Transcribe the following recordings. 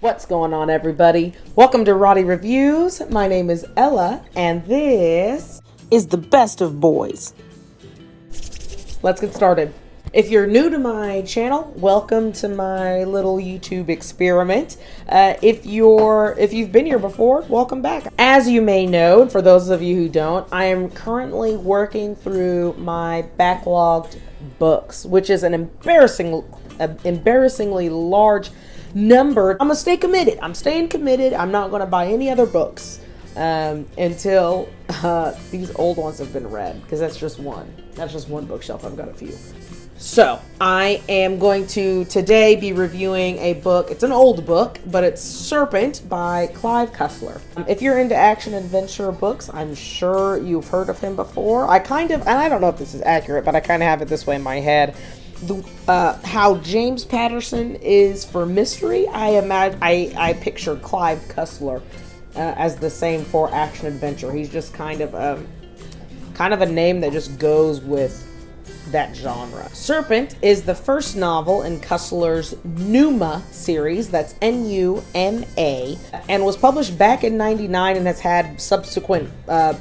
What's going on, everybody? Welcome to Roddy Reviews. My name is Ella, and this is the best of boys. Let's get started. If you're new to my channel, welcome to my little YouTube experiment. If you've been here before, welcome back. As you may know, and for those of you who don't, I am currently working through my backlogged books, which is an embarrassingly large number. I'm gonna stay committed. I'm staying committed. I'm not gonna buy any other books until these old ones have been read, because that's just one bookshelf. I've got a few. So I am going to today be reviewing a book. It's an old book, but it's Serpent by Clive Cussler. If you're into action adventure books, I'm sure you've heard of him before. And I don't know if this is accurate, but I kind of have it this way in my head. How James Patterson is for mystery, I picture Clive Cussler as the same for action adventure. He's just kind of a name that just goes with that genre. Serpent is the first novel in Cussler's Numa series, that's N-U-M-A, and was published back in '99 and has had subsequent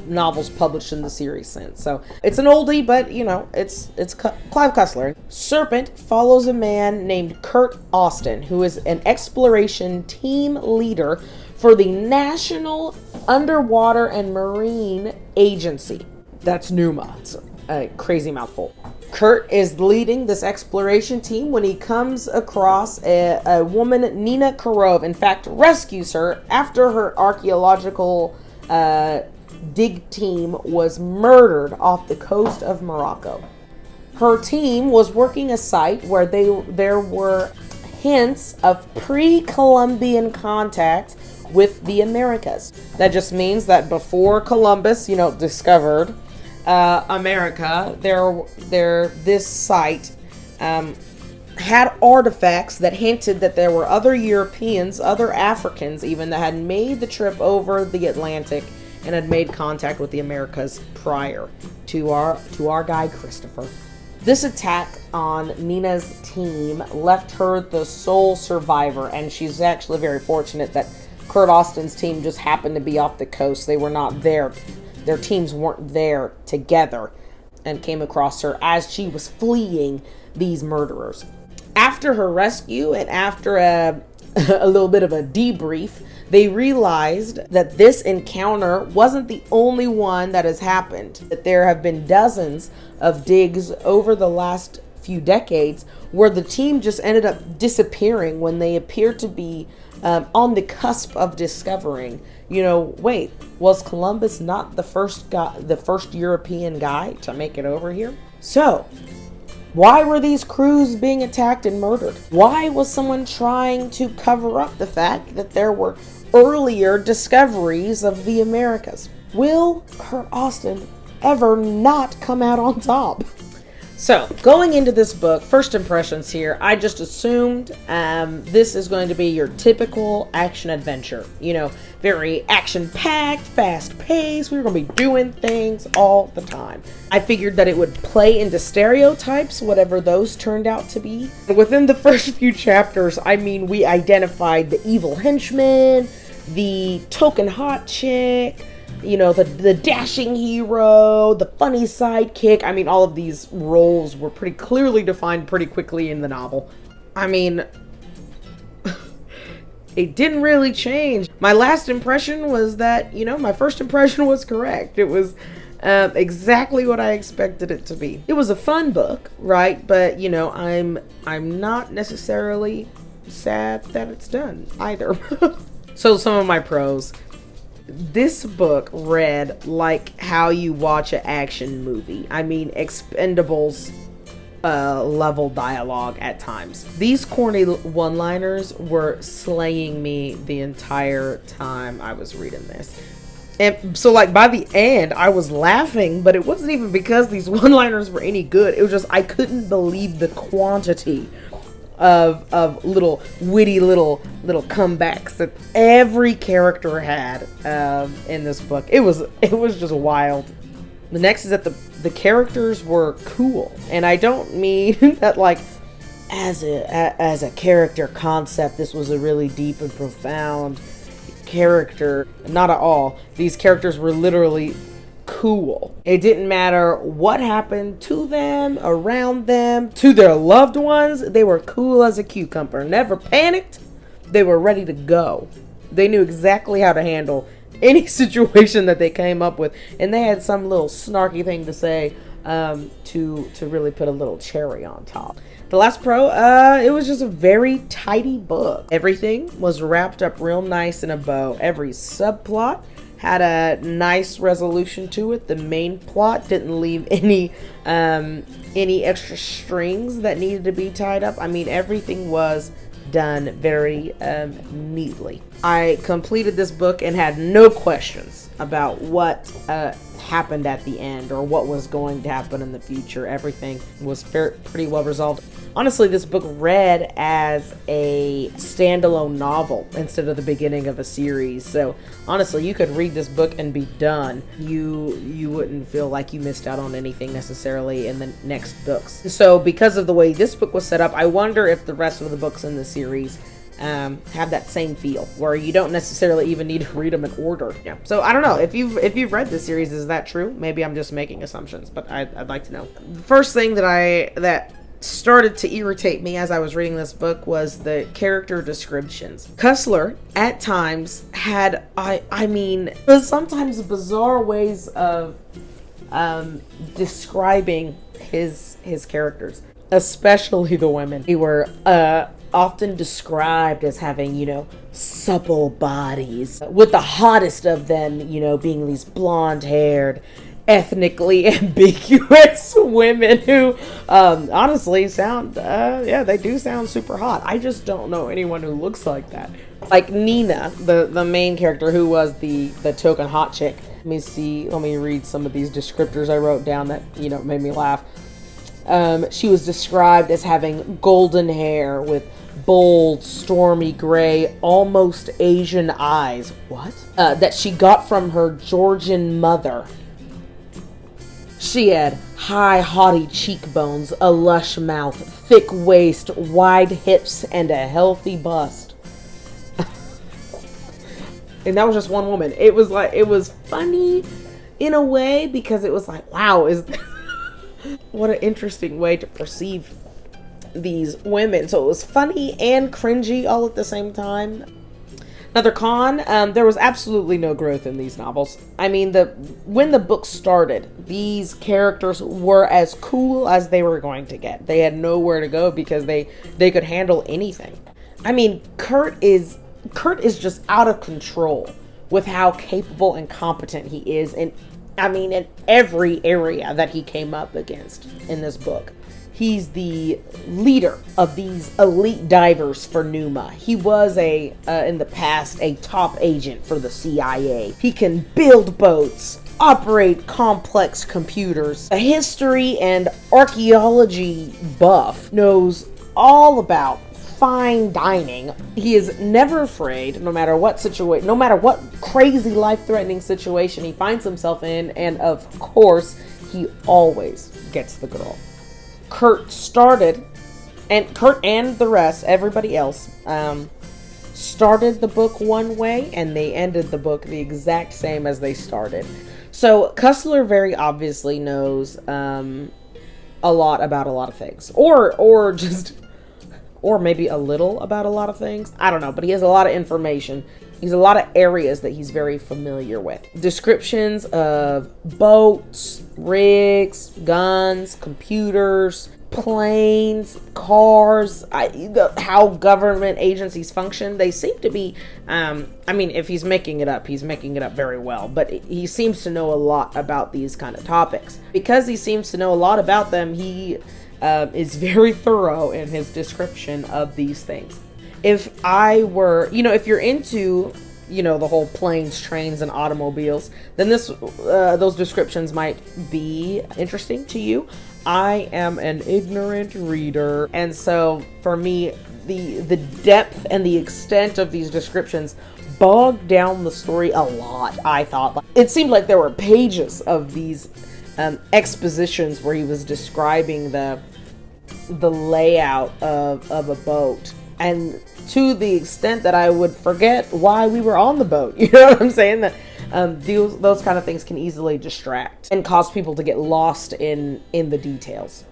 novels published in the series since. So it's an oldie, but you know, it's Clive Cussler. Serpent follows a man named Kurt Austin, who is an exploration team leader for the National Underwater and Marine Agency. That's Numa. It's a crazy mouthful. Kurt is leading this exploration team when he comes across a woman, Nina Karov. In fact, rescues her after her archaeological dig team was murdered off the coast of Morocco. Her team was working a site where there were hints of pre-Columbian contact with the Americas. That just means that before Columbus, discovered America, this site had artifacts that hinted that there were other Europeans, other Africans even, that had made the trip over the Atlantic and had made contact with the Americas prior to our guy Christopher. This attack on Nina's team left her the sole survivor, and she's actually very fortunate that Kurt Austin's team just happened to be off the coast. They were not there. Their teams weren't there together, and came across her as she was fleeing these murderers. After her rescue and after a little bit of a debrief, they realized that this encounter wasn't the only one that has happened. That there have been dozens of digs over the last few decades where the team just ended up disappearing when they appeared to be on the cusp of discovering, wait, was Columbus not the first European guy to make it over here? So, why were these crews being attacked and murdered? Why was someone trying to cover up the fact that there were earlier discoveries of the Americas? Will Kurt Austin ever not come out on top? So, going into this book, first impressions here, I just assumed this is going to be your typical action adventure. Very action-packed, fast-paced. We were going to be doing things all the time. I figured that it would play into stereotypes, whatever those turned out to be. Within the first few chapters, we identified the evil henchman, the token hot chick, the dashing hero, the funny sidekick. All of these roles were pretty clearly defined pretty quickly in the novel. It didn't really change. My last impression was that, my first impression was correct. It was exactly what I expected it to be. It was a fun book, right? But, I'm not necessarily sad that it's done either. So some of my pros. This book read like how you watch an action movie. Expendables level dialogue at times. These corny one-liners were slaying me the entire time I was reading this. And so by the end, I was laughing, but it wasn't even because these one-liners were any good. It was just I couldn't believe the quantity of little witty little comebacks that every character had in this book. It was just wild. The next is that the characters were cool, and I don't mean that as a character concept, this was a really deep and profound character. Not at all. These characters were literally cool. It didn't matter what happened to them, around them, to their loved ones. They were cool as a cucumber. Never panicked. They were ready to go. They knew exactly how to handle any situation that they came up with, and they had some little snarky thing to say to really put a little cherry on top. The Last Pro, it was just a very tidy book. Everything was wrapped up real nice in a bow. Every subplot had a nice resolution to it. The main plot didn't leave any extra strings that needed to be tied up. I mean, everything was done very neatly. I completed this book and had no questions about what happened at the end or what was going to happen in the future. Everything was pretty well resolved. Honestly, this book read as a standalone novel instead of the beginning of a series. So honestly, you could read this book and be done. You wouldn't feel like you missed out on anything necessarily in the next books. So because of the way this book was set up, I wonder if the rest of the books in the series have that same feel where you don't necessarily even need to read them in order. Yeah. So I don't know if you've read this series, is that true? Maybe I'm just making assumptions, but I'd like to know. The first thing that started to irritate me as I was reading this book was the character descriptions. Cussler at times had sometimes bizarre ways of describing his characters, especially the women. They were often described as having, supple bodies, with the hottest of them, being these blonde-haired, ethnically ambiguous women who honestly sound, they do sound super hot. I just don't know anyone who looks like that. Like Nina, the main character, who was the token hot chick. Let me read some of these descriptors I wrote down that, made me laugh. She was described as having golden hair with bold, stormy gray, almost Asian eyes. What? That she got from her Georgian mother. She had high, haughty cheekbones, a lush mouth, thick waist, wide hips, and a healthy bust. And that was just one woman. It was funny in a way because it was like, wow, what an interesting way to perceive these women. So it was funny and cringy all at the same time. Another con, there was absolutely no growth in these novels. I mean, when the book started, these characters were as cool as they were going to get. They had nowhere to go because they could handle anything. I mean, Kurt is just out of control with how capable and competent he is in every area that he came up against in this book. He's the leader of these elite divers for Numa. He was in the past, a top agent for the CIA. He can build boats, operate complex computers. A history and archaeology buff, knows all about fine dining. He is never afraid, no matter what crazy life-threatening situation he finds himself in, and of course, he always gets the girl. Kurt and the rest, everybody else, started the book one way, and they ended the book the exact same as they started. So Cussler very obviously knows a lot about a lot of things, or maybe a little about a lot of things. I don't know, but he has a lot of information. He's a lot of areas that he's very familiar with. Descriptions of boats, rigs, guns, computers, planes, cars, how government agencies function. They seem to be, if he's making it up very well, but he seems to know a lot about these kind of topics. Because he seems to know a lot about them, he is very thorough in his description of these things. If if you're into, the whole planes, trains, and automobiles, then those descriptions might be interesting to you. I am an ignorant reader, and so for me, the depth and the extent of these descriptions bogged down the story a lot, I thought. It seemed like there were pages of these expositions where he was describing the the layout of a boat, and to the extent that I would forget why we were on the boat. You know what I'm saying? That those kind of things can easily distract and cause people to get lost in the details.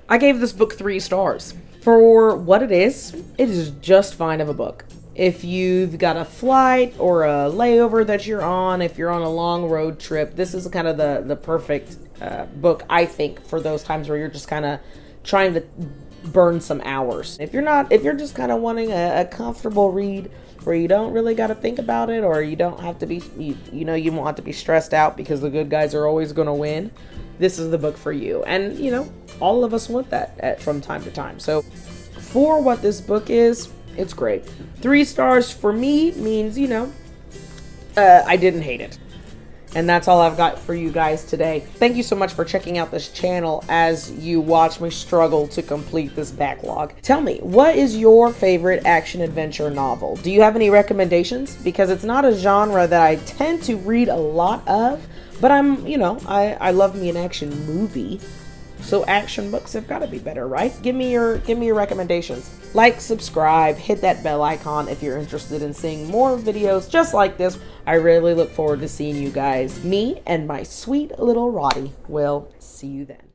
I gave this book 3 stars. For what it is just fine of a book. If you've got a flight or a layover that you're on, if you're on a long road trip, this is kind of the perfect book, I think, for those times where you're just kind of trying to burn some hours. If you're just kind of wanting a comfortable read where you don't really got to think about it, or you don't have to be, you won't have to be stressed out because the good guys are always going to win, this is the book for you. And, all of us want that from time to time. So for what this book is, it's great. 3 stars for me means, I didn't hate it. And that's all I've got for you guys today. Thank you so much for checking out this channel as you watch me struggle to complete this backlog. Tell me, what is your favorite action-adventure novel? Do you have any recommendations? Because it's not a genre that I tend to read a lot of, but I love me an action movie. So action books have got to be better, right? Give me your recommendations. Like, subscribe, hit that bell icon if you're interested in seeing more videos just like this. I really look forward to seeing you guys. Me and my sweet little Roddy will see you then.